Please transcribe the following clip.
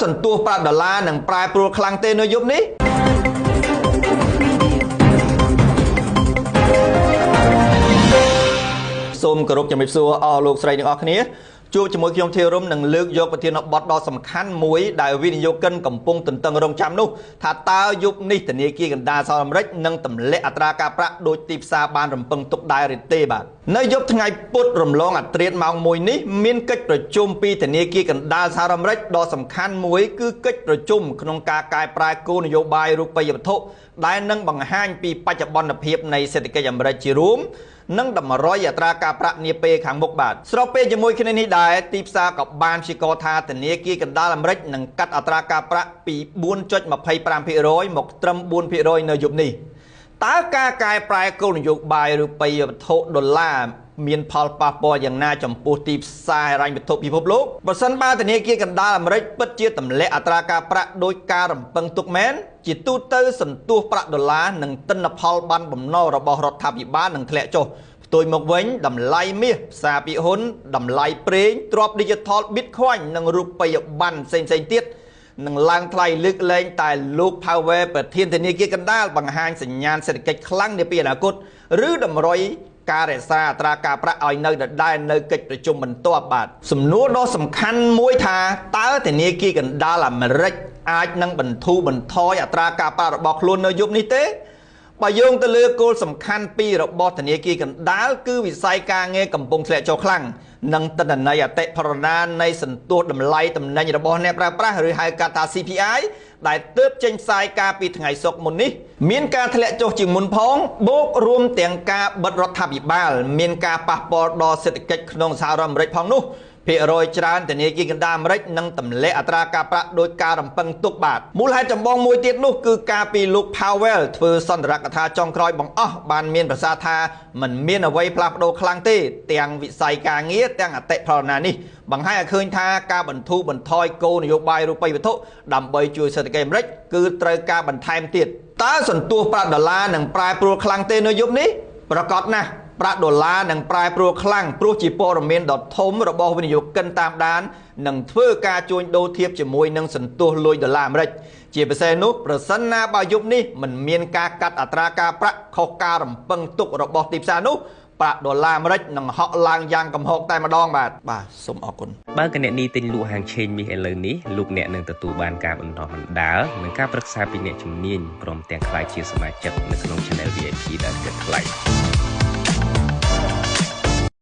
សន្ទុះប្រាក់ដុល្លារនឹងប្រែប្រួលខ្លាំងទេនៅយប់នេះសូមគោរពជំរាបសួរអស់លោកស្រីទាំងអស់គ្នាជួបជាមួយខ្ញុំធីរុំនឹងលើកយកប្រធានបទដ៏សំខាន់មួយដែលវិនិយោគិនកំពុងទន្ទឹងរង់ចាំនោះថាតើយប់នេះធនាគារកណ្ដាលសហរដ្ឋអាមេរិកនឹងទម្លាក់អត្រាការប្រាក់ដោយទីផ្សារបានរំពឹងទុកដែរឬទេបាទនៅយប់ថ្ងៃពុធរំលងអត្រាម៉ោង1នេះមានកិច្ចប្រជុំពីធនាគារកណ្ដាលសហរដ្ឋអាមេរិកដ៏សំខាន់មួយគឺកិច្ចប្រជុំក្នុងការកែប្រែគោលនយោបាយរូបិយវត្ថុដែលនឹងបង្ហាញពីបច្ចុប្បន្នភាពនៃសេដ្ឋកិច្ចអាមេរិកជារួមនិងតម្រុយអត្រាការប្រាក់នាពេលខាងមុខបាទស្របពេលជាមួយគ្នានេះដែរទីផ្សារក៏បានព្យាករណ៍ថាធនាគារកណ្ដាលអាមេរិកនឹងកាត់អត្រាការប្រាក់ពី 4.25% មកត្រឹម 4% នៅយប់នេះតើការកែប្រែគោលនយោបាយរូបិយវត្ថុដុល្លារមានផលប៉ះពាល់យ៉ាងណាចំពោះទីផ្សារហិរញ្ញវត្ថុពិភពលោកបើសិនបើធនាគារកណ្ដាលអាមេរិកពិតជាទម្លាក់អត្រាការប្រាក់ដោយការរំពឹងទុកមែនជាទូទៅសន្ទុះប្រាក់ដុល្លារនិងទិន្នផលបានបំណុលរបស់រដ្ឋាភិបាលនឹងធ្លាក់ចុះផ្ទុយមកវិញតម្លៃមាសផ្សារពាក្យហ៊ុនតម្លៃប្រេងទ្រព្យ Digital Bitcoin និងរូបិយប័ណ្ណផ្សេងៗទៀតនឹងឡើងថ្លៃលើកលែងតែលោក Powell ប្រធានធនាគារកណ្ដាលបង្ហាញសញ្ញាណសេដ្ឋកិច្ចខ្លាំងនាពេលអនាគតឬតម្រុយការរក្សាអត្រាការប្រាក់ឲ្យនៅដដែលនៅកិច្ចប្រជុំបន្ទាប់បាទសំណួរដ៏សំខាន់មួយថាតើធនាគារកណ្ដាលអាមេរិកអាចនឹងបន្ធូរបន្ថយអត្រាការប្រាក់របស់ខ្លួននៅយប់នេះទេបើយោងទៅលើគោលសំខាន់ពីររបស់ធនាគារកណ្ដាលគឺវិស័យការងារកំពុងធ្លាក់ចុះខ្លាំងនិងទិន្នន័យអតិផរណានៃសន្ទុះតម្លៃទំនិញរបស់អ្នកប្រើប្រាស់ឬហៅកាត់ថា CPI ដែលទើបចេញផ្សាយកាលពីថ្ងៃសុក្រមុននេះមានការធ្លាក់ចុះជាងមុនផងបូករួមទាំងការបិទរដ្ឋាភិបាលមានការប៉ះពាល់ដល់សេដ្ឋកិច្ចក្នុងសហរដ្ឋអាមេរិកផងនោះភាគរយច្រើនធនាគារកណ្ដាលអាមេរិកនឹងទម្លាក់អត្រាការប្រាក់ដោយការរំពឹងទុកបាទមូលហេតុចម្បងមួយទៀតនោះគឺការពីលោក Powell ធ្វើសន្ទរកថាចុងក្រោយបង្អស់បានមានប្រសាសន៍ថាมันមានអ្វីផ្លាស់ប្ដូរខ្លាំងទេទាំងវិស័យការងារទាំងអតិផរណានេះបង្ហាញឲ្យឃើញថាការបន្ធូរបន្ថយគោលនយោបាយរូបិយវត្ថុដើម្បីជួយសេដ្ឋកិច្ចអាមេរិកគឺត្រូវការបន្ថែមទៀតតើសន្ទុះប្រាក់ដុល្លារនឹងប្រែប្រួលខ្លាំងទេនៅយប់នេះប្រកាសណាស់ប្រាក់ដុល្លារនឹងប្រែប្រួលខ្លាំងព្រោះជាព័ត៌មានដ៏ធំរបស់វិនិយោគិនតាមដាននឹងធ្វើការជួញដូរធៀបជាមួយនឹងសន្ទុះលុយដុល្លារអាមេរិកជាពិសេសនោះប្រសិនណាបើយប់នេះមិនមានការកាត់អត្រាការប្រាក់ខុសការរំពឹងទុករបស់ទីផ្សារនោះប្រាក់ដុល្លារអាមេរិកនឹងហក់ឡើងយ៉ាងគំហុកតែម្ដងបាទសូមអរគុណបើកអ្នកនេះទិញលក់ហាងឆេងមាសឥឡូវនេះលោកអ្នកនឹងទទួលបានការបណ្ដុះបណ្ដាលនិងការប្រឹក្សាពីអ្នកជំនាញព្រមទាំងក្លាយជាសមាជិកនៅក្នុង Channel VIP ដែលគិតថ្លៃ